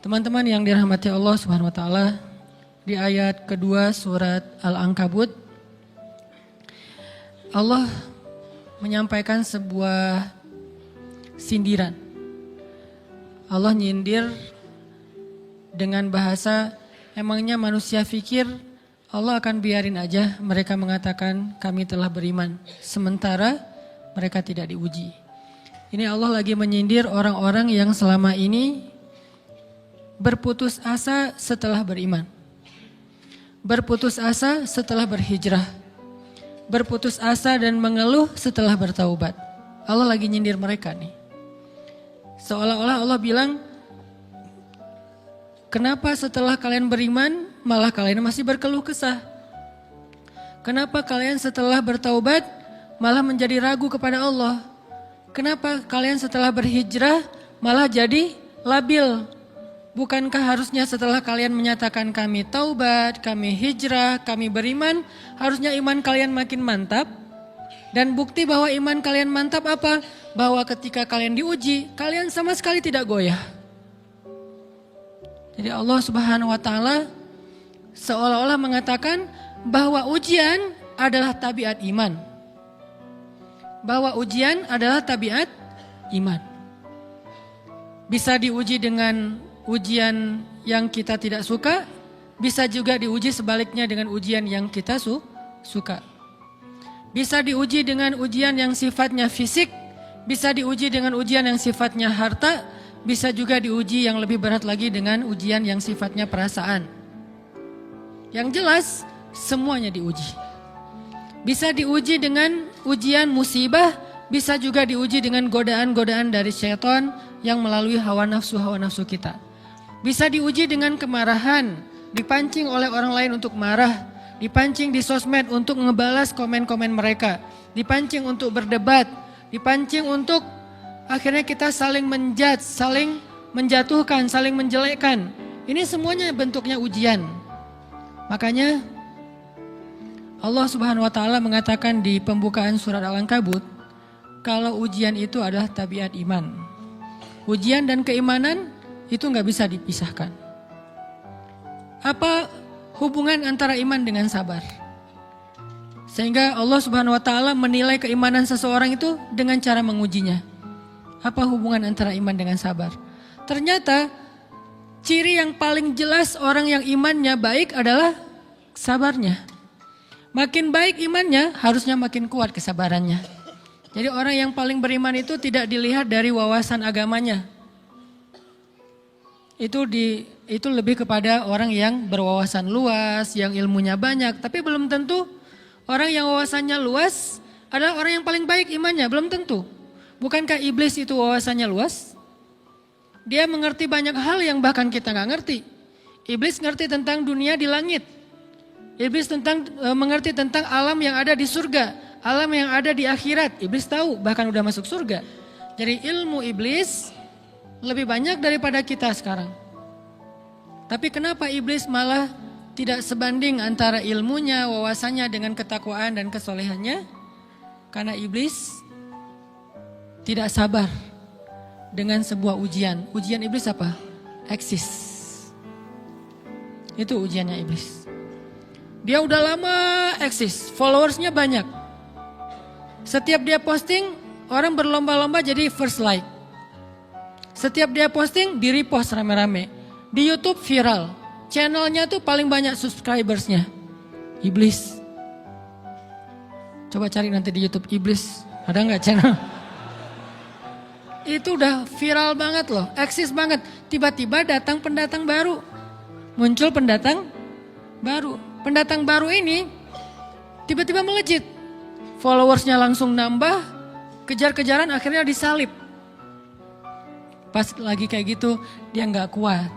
Teman-teman yang dirahmati Allah Subhanahu wa taala, di ayat kedua surat Al-Ankabut Allah menyampaikan sebuah sindiran. Allah nyindir dengan bahasa, emangnya manusia pikir Allah akan biarin aja mereka mengatakan kami telah beriman, sementara mereka tidak diuji. Ini Allah lagi menyindir orang-orang yang selama ini berputus asa setelah beriman, berputus asa setelah berhijrah, berputus asa dan mengeluh setelah bertaubat. Allah lagi nyindir mereka nih. Seolah-olah Allah bilang, kenapa setelah kalian beriman malah kalian masih berkeluh kesah? Kenapa kalian setelah bertaubat malah menjadi ragu kepada Allah? Kenapa kalian setelah berhijrah malah jadi labil? Bukankah harusnya setelah kalian menyatakan kami taubat, kami hijrah, kami beriman, harusnya iman kalian makin mantap? Dan bukti bahwa iman kalian mantap apa? Bahwa ketika kalian diuji, kalian sama sekali tidak goyah. Jadi Allah Subhanahu wa taala seolah-olah mengatakan bahwa ujian adalah tabiat iman. Bahwa ujian adalah tabiat iman. Bisa diuji dengan ujian yang kita tidak suka, bisa juga diuji sebaliknya dengan ujian yang kita suka. Bisa diuji dengan ujian yang sifatnya fisik, bisa diuji dengan ujian yang sifatnya harta, bisa juga diuji yang lebih berat lagi dengan ujian yang sifatnya perasaan. Yang jelas, semuanya diuji. Bisa diuji dengan ujian musibah, bisa juga diuji dengan godaan-godaan dari syaitan yang melalui hawa nafsu kita. Bisa diuji dengan kemarahan, dipancing oleh orang lain untuk marah, dipancing di sosmed untuk ngebalas komen-komen mereka, dipancing untuk berdebat, dipancing untuk akhirnya kita saling menjudge, saling menjatuhkan, saling menjelekkan. Ini semuanya bentuknya ujian. Makanya Allah Subhanahu wa taala mengatakan di pembukaan surat Al-Ankabut, kalau ujian itu adalah tabiat iman. Ujian dan keimanan itu nggak bisa dipisahkan. Apa hubungan antara iman dengan sabar? Sehingga Allah Subhanahu wa taala menilai keimanan seseorang itu dengan cara mengujinya. Apa hubungan antara iman dengan sabar? Ternyata ciri yang paling jelas orang yang imannya baik adalah sabarnya. Makin baik imannya, harusnya makin kuat kesabarannya. Jadi orang yang paling beriman itu tidak dilihat dari wawasan agamanya. Itu lebih kepada orang yang berwawasan luas, yang ilmunya banyak. Tapi belum tentu orang yang wawasannya luas adalah orang yang paling baik imannya, belum tentu. Bukankah iblis itu wawasannya luas? Dia mengerti banyak hal yang bahkan kita gak ngerti. Iblis ngerti tentang dunia di langit. Iblis mengerti tentang alam yang ada di surga, alam yang ada di akhirat. Iblis tahu, bahkan udah masuk surga. Jadi ilmu iblis lebih banyak daripada kita sekarang. Tapi kenapa iblis malah tidak sebanding antara ilmunya, wawasannya dengan ketakwaan dan kesolehannya? Karena iblis tidak sabar dengan sebuah ujian. Ujian iblis apa? Eksis. Itu ujiannya iblis. Dia udah lama eksis, followersnya banyak. Setiap dia posting, orang berlomba-lomba jadi first like. Setiap dia posting, di repost rame-rame. Di YouTube viral. Channelnya tuh paling banyak subscribersnya. Iblis. Coba cari nanti di YouTube iblis. Ada nggak channel? Itu udah viral banget loh. Eksis banget. Tiba-tiba datang pendatang baru. Muncul pendatang baru. Pendatang baru ini tiba-tiba melejit. Followersnya langsung nambah. Kejar-kejaran akhirnya disalib. Pas lagi kayak gitu dia nggak kuat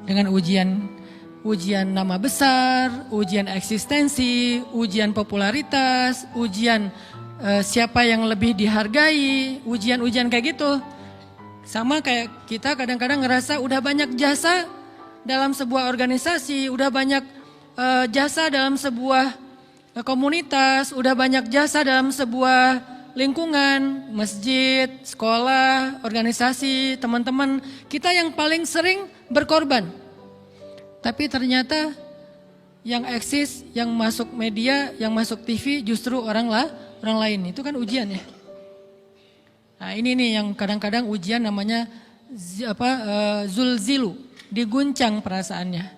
dengan ujian nama besar, ujian eksistensi, ujian popularitas, ujian siapa yang lebih dihargai, ujian-ujian kayak gitu. Sama kayak kita kadang-kadang ngerasa udah banyak jasa dalam sebuah organisasi, udah banyak jasa dalam sebuah komunitas, udah banyak jasa dalam sebuah lingkungan, masjid, sekolah, organisasi, teman-teman, kita yang paling sering berkorban. Tapi ternyata yang eksis, yang masuk media, yang masuk TV justru orang lain. Itu kan ujian ya. Nah ini nih yang kadang-kadang ujian namanya zulzilu, diguncang perasaannya.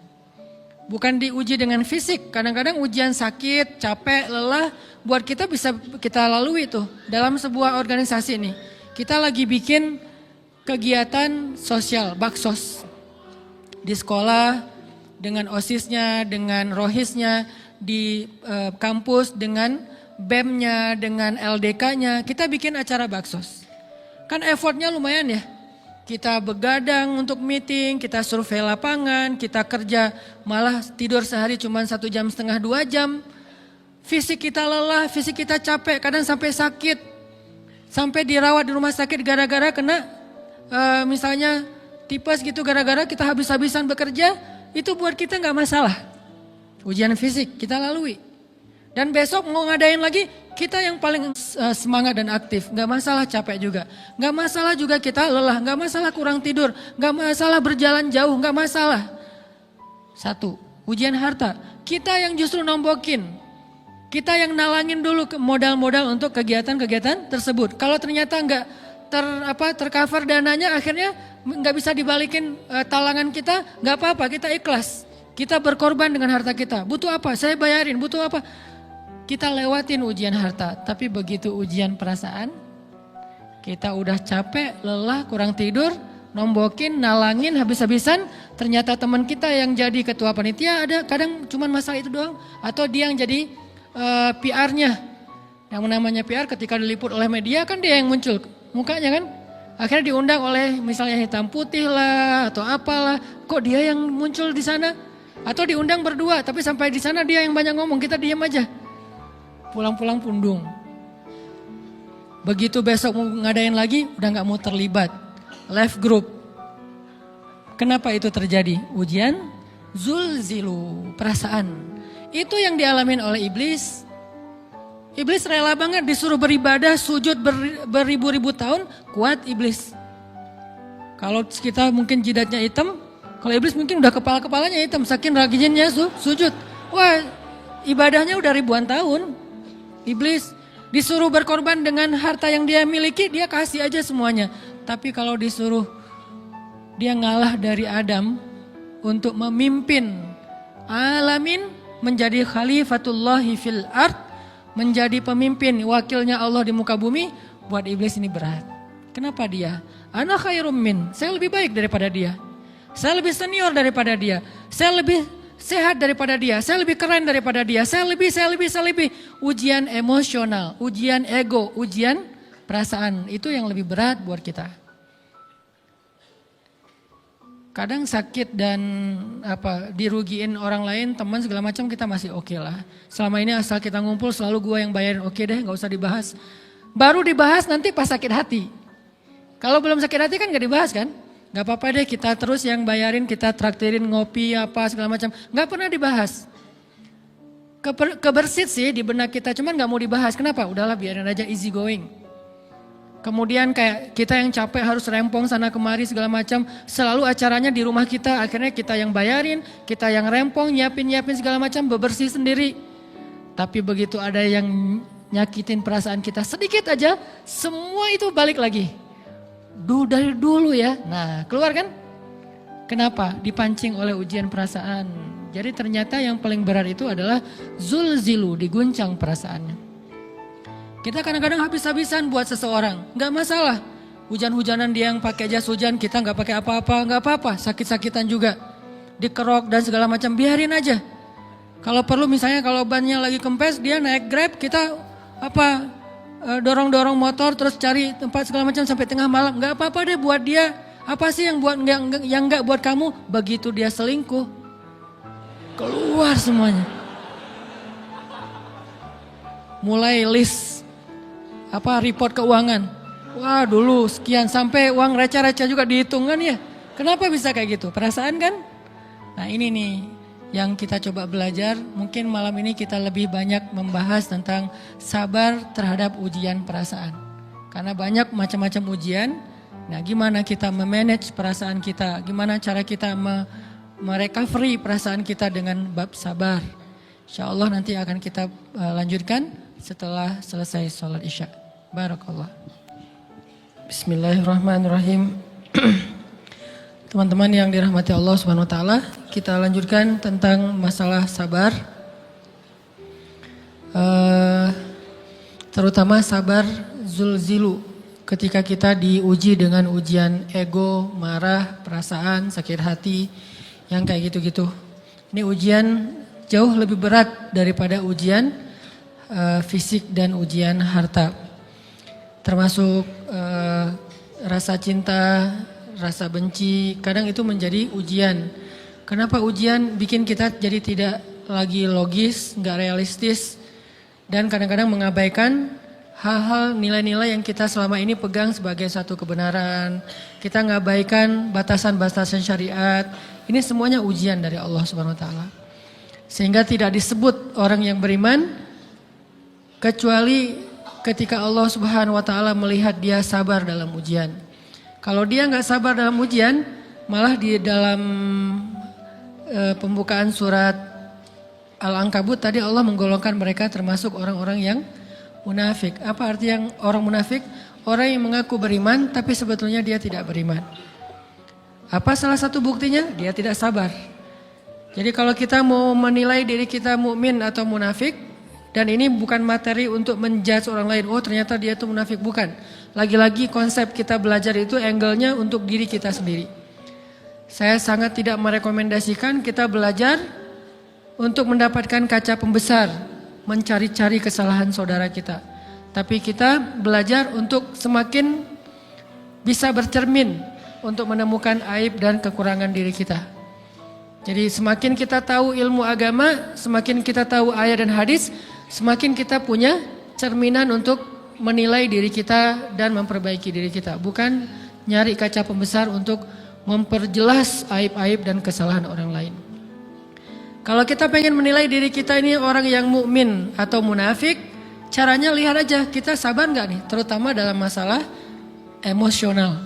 Bukan diuji dengan fisik, kadang-kadang ujian sakit, capek, lelah, buat kita bisa kita lalui tuh dalam sebuah organisasi nih. Kita lagi bikin kegiatan sosial, baksos. Di sekolah, dengan OSIS-nya, dengan ROHIS-nya, di kampus, dengan BEM-nya, dengan LDK-nya, kita bikin acara baksos. Kan effortnya lumayan ya. Kita begadang untuk meeting, kita survei lapangan, kita kerja malah tidur sehari cuma 1,5 jam, 2 jam. Fisik kita lelah, fisik kita capek, kadang sampai sakit. Sampai dirawat di rumah sakit gara-gara kena misalnya tipes gitu, gara-gara kita habis-habisan bekerja, itu buat kita gak masalah. Ujian fisik kita lalui. Dan besok mau ngadain lagi, kita yang paling semangat dan aktif. Gak masalah capek juga. Gak masalah juga kita lelah. Gak masalah kurang tidur. Gak masalah berjalan jauh. Gak masalah. Satu, ujian harta. Kita yang justru nombokin. Kita yang nalangin dulu modal-modal untuk kegiatan-kegiatan tersebut. Kalau ternyata gak tercover dananya, akhirnya gak bisa dibalikin talangan kita. Gak apa-apa, kita ikhlas. Kita berkorban dengan harta kita. Butuh apa? Saya bayarin. Butuh apa? Kita lewatin ujian harta, tapi begitu ujian perasaan, kita udah capek, lelah, kurang tidur, nombokin, nalangin, habis-habisan, ternyata teman kita yang jadi ketua panitia ada kadang cuma masalah itu doang, atau dia yang jadi PR-nya. Yang namanya PR ketika diliput oleh media kan dia yang muncul mukanya kan, akhirnya diundang oleh misalnya hitam putih lah atau apalah, kok dia yang muncul di sana, atau diundang berdua, tapi sampai di sana dia yang banyak ngomong, kita diam aja. Pulang-pulang pundung. Begitu besok mau ngadain lagi, udah gak mau terlibat. Left group. Kenapa itu terjadi? Ujian zulzilu, perasaan. Itu yang dialamin oleh iblis. Iblis rela banget disuruh beribadah, sujud beribu-ribu tahun, kuat iblis. Kalau kita mungkin jidatnya hitam, kalau iblis mungkin udah kepala-kepalanya hitam, saking rajinnya sujud. Wah, ibadahnya udah ribuan tahun. Iblis disuruh berkorban dengan harta yang dia miliki, dia kasih aja semuanya. Tapi kalau disuruh dia ngalah dari Adam untuk memimpin alamin, menjadi khalifatullahi fil ard, menjadi pemimpin wakilnya Allah di muka bumi, buat iblis ini berat. Kenapa dia? Ana khairum min, saya lebih baik daripada dia. Saya lebih senior daripada dia. Saya lebih sehat daripada dia, saya lebih keren daripada dia, saya lebih. Ujian emosional, ujian ego, ujian perasaan, itu yang lebih berat buat kita. Kadang sakit dan dirugiin orang lain, teman segala macam kita masih oke lah. Selama ini asal kita ngumpul selalu gua yang bayarin, oke deh gak usah dibahas. Baru dibahas nanti pas sakit hati. Kalau belum sakit hati kan gak dibahas kan? Gak apa-apa deh kita terus yang bayarin, kita traktirin ngopi apa segala macam. Gak pernah dibahas. Kebersit sih di benak kita, cuman gak mau dibahas. Kenapa? Udahlah biarin aja, easy going. Kemudian kayak kita yang capek harus rempong sana kemari segala macam. Selalu acaranya di rumah kita, akhirnya kita yang bayarin, kita yang rempong, nyiapin segala macam, bebersih sendiri. Tapi begitu ada yang nyakitin perasaan kita sedikit aja, semua itu balik lagi. Dari dulu ya, nah keluar kan? Kenapa? Dipancing oleh ujian perasaan. Jadi ternyata yang paling berat itu adalah zulzilu, diguncang perasaannya. Kita kadang-kadang habis-habisan buat seseorang, gak masalah. Hujan-hujanan dia yang pakai jas hujan, kita gak pakai apa-apa, gak apa-apa. Sakit-sakitan juga, dikerok dan segala macam, biarin aja. Kalau perlu misalnya kalau bannya lagi kempes, dia naik Grab, kita dorong-dorong motor terus cari tempat segala macam sampai tengah malam, nggak apa-apa deh buat dia. Apa sih yang nggak buat kamu? Begitu dia selingkuh, keluar semuanya. Mulai list report keuangan. Wah dulu sekian, sampai uang receh-receh juga dihitung kan ya. Kenapa bisa kayak gitu? Perasaan kan? Nah ini nih yang kita coba belajar. Mungkin malam ini kita lebih banyak membahas tentang sabar terhadap ujian perasaan. Karena banyak macam-macam ujian. Nah, gimana kita memanage perasaan kita? Gimana cara kita merecovery perasaan kita dengan bab sabar? Insya Allah nanti akan kita lanjutkan setelah selesai sholat isya. Barakallah. Bismillahirrahmanirrahim. Teman-teman yang dirahmati Allah Subhanahu wa taala, kita lanjutkan tentang masalah sabar. Terutama sabar zulzilu, ketika kita diuji dengan ujian ego, marah, perasaan, sakit hati, yang kayak gitu-gitu. Ini ujian jauh lebih berat daripada ujian fisik dan ujian harta. Termasuk rasa cinta, rasa benci, kadang itu menjadi ujian. Kenapa ujian bikin kita jadi tidak lagi logis, nggak realistis, dan kadang-kadang mengabaikan hal-hal nilai-nilai yang kita selama ini pegang sebagai satu kebenaran. Kita ngabaikan batasan-batasan syariat. Ini semuanya ujian dari Allah Subhanahu wa taala. Sehingga tidak disebut orang yang beriman kecuali ketika Allah Subhanahu wa taala melihat dia sabar dalam ujian. Kalau dia nggak sabar dalam ujian, malah di dalam pembukaan surat Al-Ankabut tadi Allah menggolongkan mereka termasuk orang-orang yang munafik. Apa arti yang orang munafik? Orang yang mengaku beriman tapi sebetulnya dia tidak beriman. Apa salah satu buktinya? Dia tidak sabar. Jadi kalau kita mau menilai diri kita mukmin atau munafik, dan ini bukan materi untuk menjudge orang lain, oh ternyata dia itu munafik, bukan. Lagi-lagi konsep kita belajar itu angle-nya untuk diri kita sendiri. Saya sangat tidak merekomendasikan kita belajar untuk mendapatkan kaca pembesar, mencari-cari kesalahan saudara kita. Tapi kita belajar untuk semakin bisa bercermin untuk menemukan aib dan kekurangan diri kita. Jadi semakin kita tahu ilmu agama, semakin kita tahu ayat dan hadis, semakin kita punya cerminan untuk menilai diri kita dan memperbaiki diri kita. Bukan nyari kaca pembesar untuk memperjelas aib-aib dan kesalahan orang lain. Kalau kita pengen menilai diri kita ini orang yang mukmin atau munafik, caranya lihat aja kita sabar nggak nih, terutama dalam masalah emosional,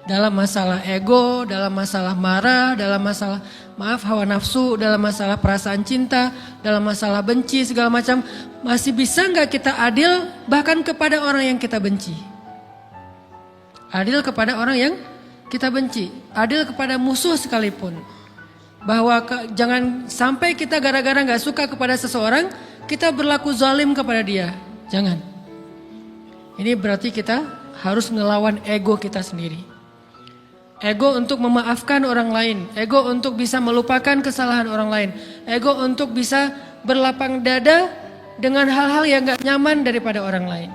dalam masalah ego, dalam masalah marah, dalam masalah hawa nafsu, dalam masalah perasaan cinta, dalam masalah benci segala macam. Masih bisa nggak kita adil bahkan kepada orang yang kita benci? Adil kepada orang yang kita benci, adil kepada musuh sekalipun. Bahwa jangan sampai kita gara-gara gak suka kepada seseorang, kita berlaku zalim kepada dia. Jangan. Ini berarti kita harus ngelawan ego kita sendiri. Ego untuk memaafkan orang lain. Ego untuk bisa melupakan kesalahan orang lain. Ego untuk bisa berlapang dada dengan hal-hal yang gak nyaman daripada orang lain.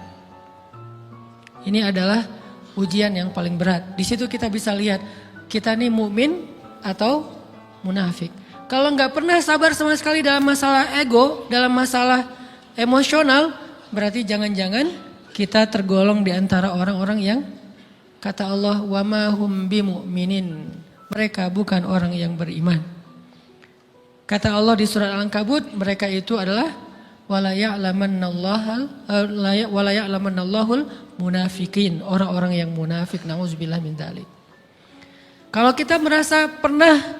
Ini adalah ujian yang paling berat. Di situ kita bisa lihat kita nih mukmin atau munafik. Kalau nggak pernah sabar sama sekali dalam masalah ego, dalam masalah emosional, berarti jangan-jangan kita tergolong di antara orang-orang yang kata Allah wa ma hum bimu'minin. Mereka bukan orang yang beriman. Kata Allah di surat Al-Ankabut, mereka itu adalah wala ya'lamannallahul munafikin, orang-orang yang munafik. Nauzubillah min dzalik. Kalau kita merasa pernah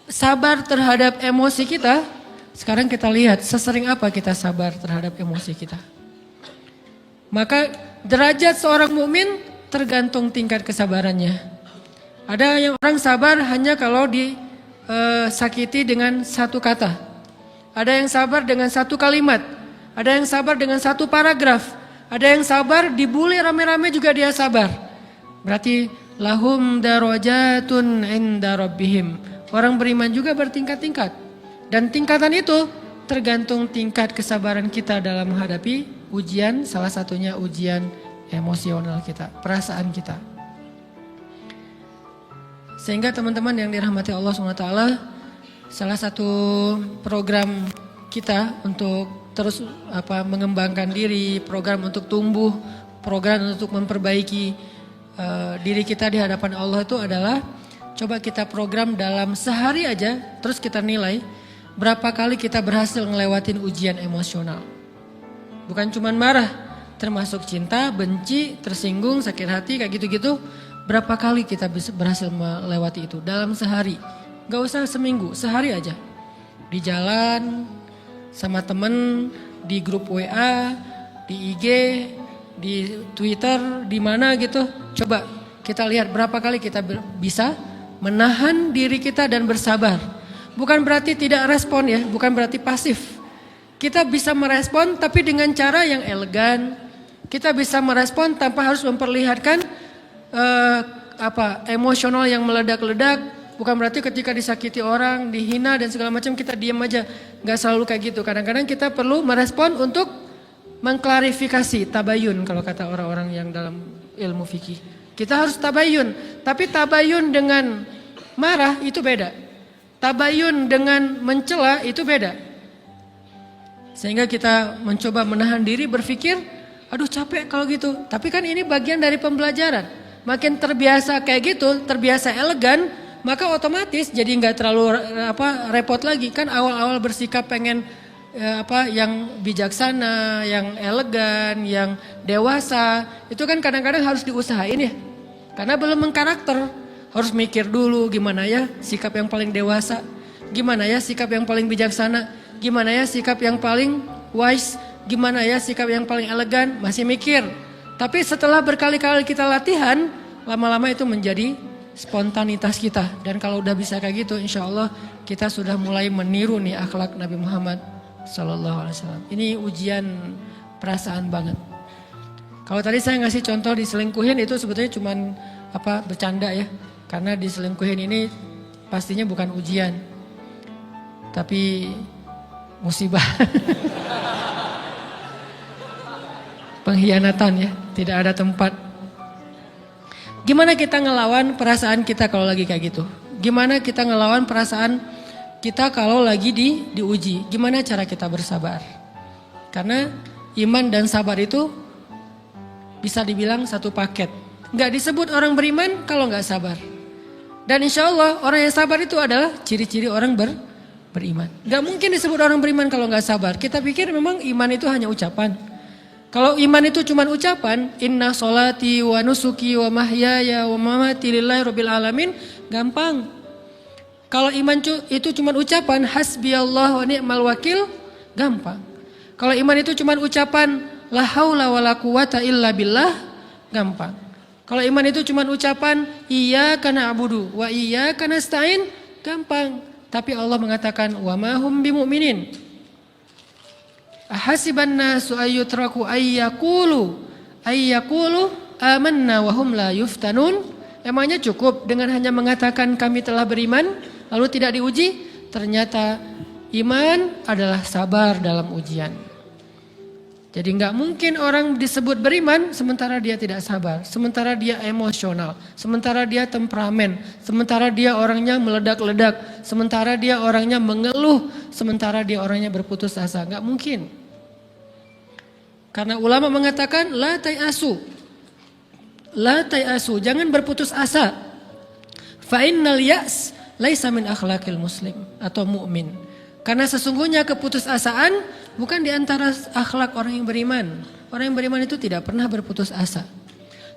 sabar terhadap emosi kita, sekarang kita lihat sesering apa kita sabar terhadap emosi kita. Maka derajat seorang mukmin tergantung tingkat kesabarannya. Ada yang orang sabar hanya kalau disakiti dengan satu kata. Ada yang sabar dengan satu kalimat. Ada yang sabar dengan satu paragraf. Ada yang sabar dibully rame-rame juga dia sabar. Berarti lahum darajatun inda rabbihim. Orang beriman juga bertingkat-tingkat. Dan tingkatan itu tergantung tingkat kesabaran kita dalam menghadapi ujian. Salah satunya ujian emosional kita, perasaan kita. Sehingga teman-teman yang dirahmati Allah SWT, salah satu program kita untuk terus mengembangkan diri, program untuk tumbuh, program untuk memperbaiki diri kita di hadapan Allah itu adalah coba kita program dalam sehari aja, terus kita nilai berapa kali kita berhasil ngelewatin ujian emosional. Bukan cuman marah, termasuk cinta, benci, tersinggung, sakit hati, kayak gitu-gitu. Berapa kali kita bisa berhasil melewati itu dalam sehari. Gak usah seminggu, sehari aja. Di jalan, sama temen, di grup WA, di IG, di Twitter, di mana gitu. Coba kita lihat berapa kali kita bisa menahan diri kita dan bersabar. Bukan berarti tidak respon ya, bukan berarti pasif. Kita bisa merespon tapi dengan cara yang elegan. Kita bisa merespon tanpa harus memperlihatkan emosional yang meledak-ledak. Bukan berarti ketika disakiti orang, dihina dan segala macam kita diam aja. Gak selalu kayak gitu. Kadang-kadang kita perlu merespon untuk mengklarifikasi, tabayun kalau kata orang-orang yang dalam ilmu fikih. Kita harus tabayun, tapi tabayun dengan marah itu beda. Tabayun dengan mencela itu beda. Sehingga kita mencoba menahan diri berpikir, aduh capek kalau gitu. Tapi kan ini bagian dari pembelajaran. Makin terbiasa kayak gitu, terbiasa elegan, maka otomatis jadi nggak terlalu repot lagi. Kan awal-awal bersikap pengen yang bijaksana, yang elegan, yang dewasa, itu kan kadang-kadang harus diusahain ya. Karena belum mengkarakter. Harus mikir dulu gimana ya sikap yang paling dewasa, gimana ya sikap yang paling bijaksana, gimana ya sikap yang paling wise, gimana ya sikap yang paling elegan, masih mikir. Tapi setelah berkali-kali kita latihan, lama-lama itu menjadi spontanitas kita. Dan kalau udah bisa kayak gitu, insya Allah kita sudah mulai meniru nih akhlak Nabi Muhammad SAW. Ini ujian perasaan banget. Kalau tadi saya ngasih contoh diselingkuhin itu sebetulnya cuman bercanda ya. Karena diselingkuhin ini pastinya bukan ujian, tapi musibah. Pengkhianatan ya, tidak ada tempat. Gimana kita ngelawan perasaan kita kalau lagi kayak gitu? Gimana kita ngelawan perasaan kita kalau lagi diuji? Gimana cara kita bersabar? Karena iman dan sabar itu bisa dibilang satu paket. Gak disebut orang beriman kalau gak sabar. Dan insya Allah orang yang sabar itu adalah ciri-ciri orang beriman. Gak mungkin disebut orang beriman kalau gak sabar. Kita pikir memang iman itu hanya ucapan. Kalau iman itu cuma ucapan, inna sholati wa nusuki wa mahyaya wa mamati lillahi rabbil alamin, gampang. Kalau iman itu cuma ucapan, hasbiyallah wa ni'mal wakil, gampang. Kalau iman itu cuma ucapan, la haula wa la quwata illa billah, gampang. Kalau iman itu cuma ucapan iyyaka na'budu wa iyyaka nasta'in, gampang. Tapi Allah mengatakan wa ma hum bimu'minin. Ahasiban nasu ayyutraku ayyaqulu amanna wa hum la yuftanun. Emangnya cukup dengan hanya mengatakan kami telah beriman lalu tidak diuji? Ternyata iman adalah sabar dalam ujian. Jadi nggak mungkin orang disebut beriman sementara dia tidak sabar, sementara dia emosional, sementara dia temperamen, sementara dia orangnya meledak-ledak, sementara dia orangnya mengeluh, sementara dia orangnya berputus asa. Nggak mungkin. Karena ulama mengatakan la tayasu, jangan berputus asa. Fa innal ya's laisa min akhlaqil muslim atau mu'min. Karena sesungguhnya keputusasaan bukan di antara akhlak orang yang beriman. Orang yang beriman itu tidak pernah berputus asa.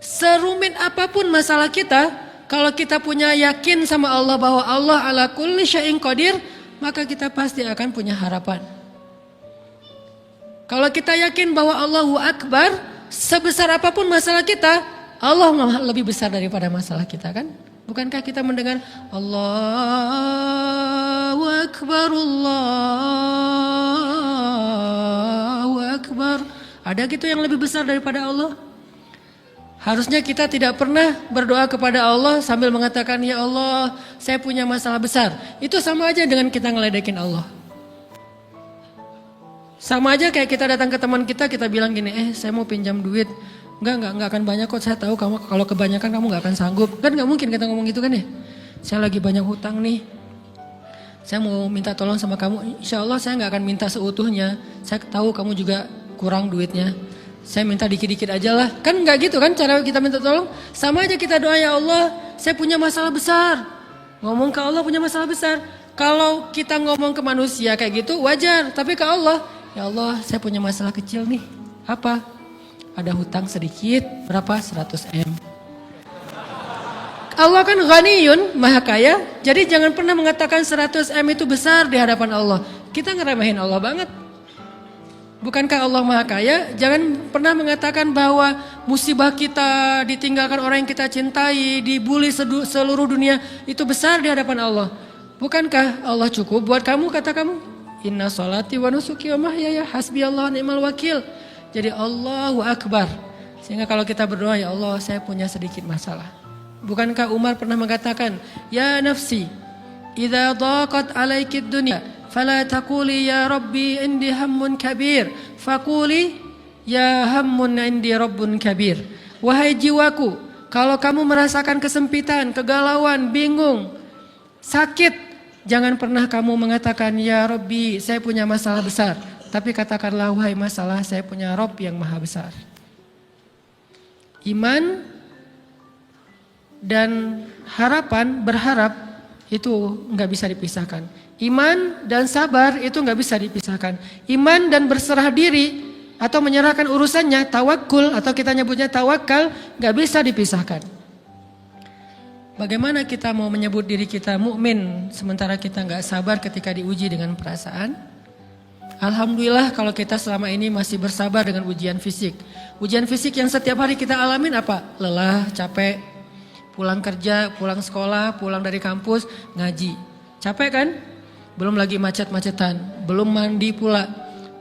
Serumit apapun masalah kita, kalau kita punya yakin sama Allah bahwa Allah ala kulli syai'in qadir, maka kita pasti akan punya harapan. Kalau kita yakin bahwa Allahu Akbar, sebesar apapun masalah kita, Allah lebih besar daripada masalah kita kan? Bukankah kita mendengar Allahu Akbar, Allahu Akbar. Ada gitu yang lebih besar daripada Allah? Harusnya kita tidak pernah berdoa kepada Allah sambil mengatakan, ya Allah saya punya masalah besar. Itu sama aja dengan kita ngeledekin Allah. Sama aja kayak kita datang ke teman kita bilang gini, saya mau pinjam duit. Enggak akan banyak kok, saya tahu kamu kalau kebanyakan kamu enggak akan sanggup. Kan enggak mungkin kita ngomong gitu kan ya. Saya lagi banyak hutang nih. Saya mau minta tolong sama kamu. Insya Allah saya enggak akan minta seutuhnya. Saya tahu kamu juga kurang duitnya. Saya minta dikit-dikit aja lah. Kan enggak gitu kan cara kita minta tolong. Sama aja kita doa, ya Allah saya punya masalah besar. Ngomong ke Allah punya masalah besar. Kalau kita ngomong ke manusia kayak gitu wajar, tapi ke Allah, ya Allah saya punya masalah kecil nih. Apa? Ada hutang sedikit, berapa? 100 M. Allah kan ghaniyun, maha kaya, jadi jangan pernah mengatakan 100 M itu besar di hadapan Allah. Kita ngeremehin Allah banget. Bukankah Allah maha kaya? Jangan pernah mengatakan bahwa musibah kita, ditinggalkan orang yang kita cintai, dibully seluruh dunia, itu besar di hadapan Allah. Bukankah Allah cukup buat kamu, kata kamu? Inna sholati wa nusuki wa mahyaya hasbiyallahu wa ni'mal wakil. Jadi Allahu Akbar. Sehingga kalau kita berdoa, ya Allah saya punya sedikit masalah. Bukankah Umar pernah mengatakan, ya nafsi, idza daqat alaikid dunya, fala taquli ya rabbi indi hammun kabir, faquli ya hammun indi rabbun kabir. Wahai jiwaku, kalau kamu merasakan kesempitan, kegalauan, bingung, sakit, jangan pernah kamu mengatakan ya Rabbi saya punya masalah besar, tapi katakanlah wahai masalah saya punya Rabb yang maha besar. Iman dan harapan, berharap itu nggak bisa dipisahkan. Iman dan sabar itu nggak bisa dipisahkan. Iman dan berserah diri atau menyerahkan urusannya, tawakul atau kita nyebutnya tawakal, nggak bisa dipisahkan. Bagaimana kita mau menyebut diri kita mukmin sementara kita nggak sabar ketika diuji dengan perasaan? Alhamdulillah kalau kita selama ini masih bersabar dengan ujian fisik. Ujian fisik yang setiap hari kita alamin apa? Lelah, capek, pulang kerja, pulang sekolah, pulang dari kampus, ngaji. Capek kan? Belum lagi macet-macetan, belum mandi pula.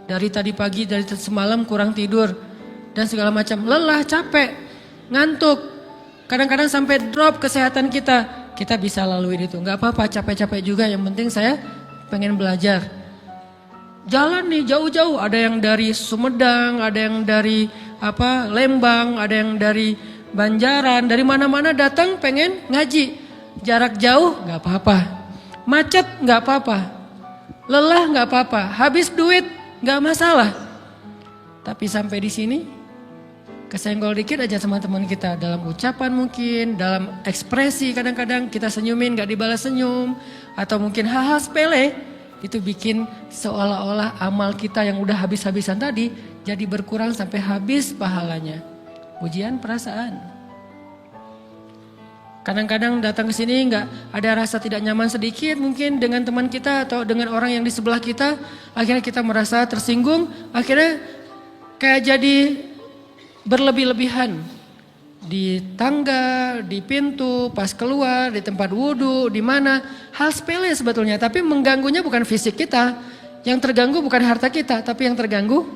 Dari tadi pagi, dari semalam kurang tidur. Dan segala macam, lelah, capek, ngantuk. Kadang-kadang sampai drop kesehatan kita. Kita bisa lalui itu, gak apa-apa capek-capek juga, yang penting saya pengen belajar. Jalan nih jauh-jauh, ada yang dari Sumedang, ada yang dari Lembang, ada yang dari Banjaran, dari mana-mana datang pengen ngaji. Jarak jauh gak apa-apa, macet gak apa-apa, lelah gak apa-apa, habis duit gak masalah. Tapi sampai di sini kesenggol dikit aja sama teman kita, dalam ucapan mungkin, dalam ekspresi kadang-kadang kita senyumin gak dibalas senyum, atau mungkin hal-hal sepele. Itu bikin seolah-olah amal kita yang udah habis-habisan tadi jadi berkurang sampai habis pahalanya. Ujian perasaan. Kadang-kadang datang ke sini nggak ada rasa tidak nyaman sedikit mungkin dengan teman kita atau dengan orang yang di sebelah kita, akhirnya kita merasa tersinggung, akhirnya kayak jadi berlebih-lebihan. Di tangga, di pintu, pas keluar, di tempat wudhu, di mana. Hal sepele sebetulnya, tapi mengganggunya bukan fisik kita. Yang terganggu bukan harta kita, tapi yang terganggu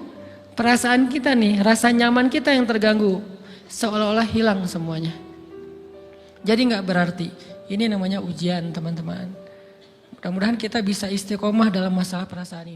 perasaan kita nih, rasa nyaman kita yang terganggu. Seolah-olah hilang semuanya. Jadi gak berarti. Ini namanya ujian teman-teman. Mudah-mudahan kita bisa istiqomah dalam masalah perasaan ini.